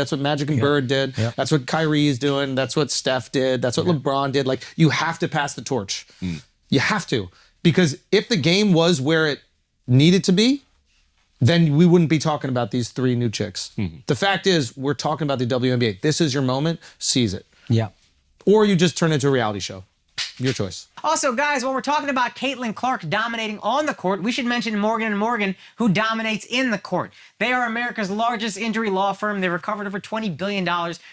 That's what Magic and Bird did. Yep. That's what Kyrie is doing. That's what Steph did. That's what LeBron did. Like, you have to pass the torch. You have to. Because if the game was where it needed to be, then we wouldn't be talking about these 3 new chicks. The fact is, we're talking about the WNBA. This is your moment. Seize it. Yeah. Or you just turn it into a reality show. Your choice. Also, guys, when we're talking about Caitlin Clark dominating on the court, we should mention Morgan & Morgan, who dominates in the court. They are America's largest injury law firm. They recovered over $20 billion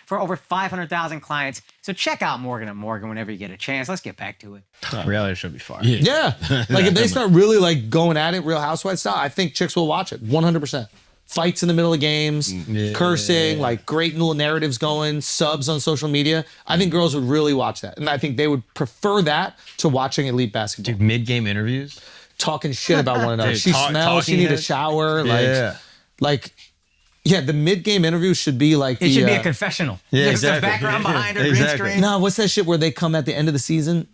for over 500,000 clients. So check out Morgan & Morgan whenever you get a chance. Let's get back to it. Reality show be fire. Yeah. Like, if they start really, like, going at it Real Housewives style, I think chicks will watch it 100%. Fights in the middle of games, cursing, like great little narratives going, subs on social media. I think girls would really watch that. And I think they would prefer that to watching elite basketball. Dude, mid-game interviews? Talking shit about one another. Dude, She smells, she need a shower. Yeah, the mid-game interview should be like It should be a confessional. Yeah, There's exactly. the background behind her, Exactly. green screen. No, what's that shit where they come at the end of the season?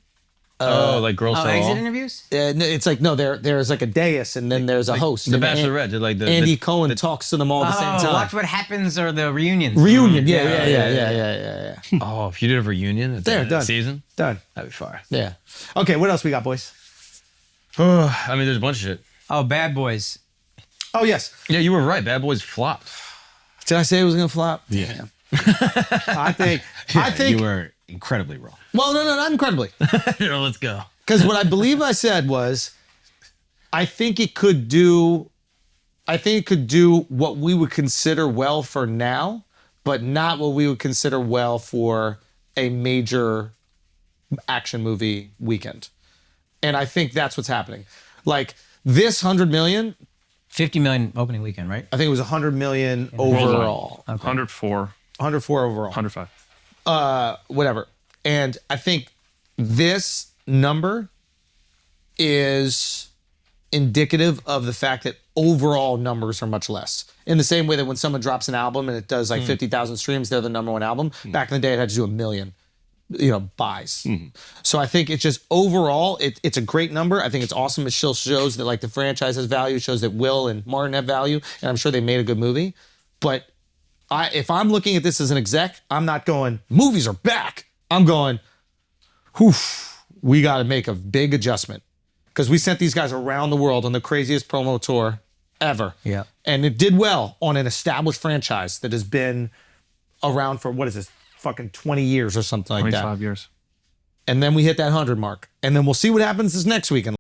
Like Girls Tell exit All? interviews? No, it's like, no, there's like a dais and then there's a host. The And Bachelorette did like the... Andy Cohen talks to them all at the same time. Watch What Happens or the reunions. Reunion, yeah. Oh, if you did a reunion at the end of the season? Done. That'd be fire. Yeah. Okay, what else we got, boys? I mean, there's a bunch of shit. Oh, Bad Boys. Oh, yes. Yeah, you were right. Bad Boys flopped. Did I say it was going to flop? Yeah. I think You were incredibly wrong. Well, no, not incredibly. Let's go. Because what I believe I said was, I think it could do what we would consider well for now, but not what we would consider well for a major action movie weekend. And I think that's what's happening. Like, this 100 million, 50 million opening weekend, right? I think it was 100 million overall. 104. 104 overall. 105. Whatever. And I think this number is indicative of the fact that overall numbers are much less. In the same way that when someone drops an album and it does like 50,000 streams, they're the number 1 album. Back in the day, it had to do 1 million, buys. So I think it's just overall, it's a great number. I think it's awesome. It still shows that like the franchise has value, shows that Will and Martin have value, and I'm sure they made a good movie. But if I'm looking at this as an exec, I'm not going, movies are back. I'm going, we got to make a big adjustment. Because we sent these guys around the world on the craziest promo tour ever. Yeah. And it did well on an established franchise that has been around for, what is this, fucking 20 years or something like that. 25 years. And then we hit that 100 mark. And then we'll see what happens this next weekend.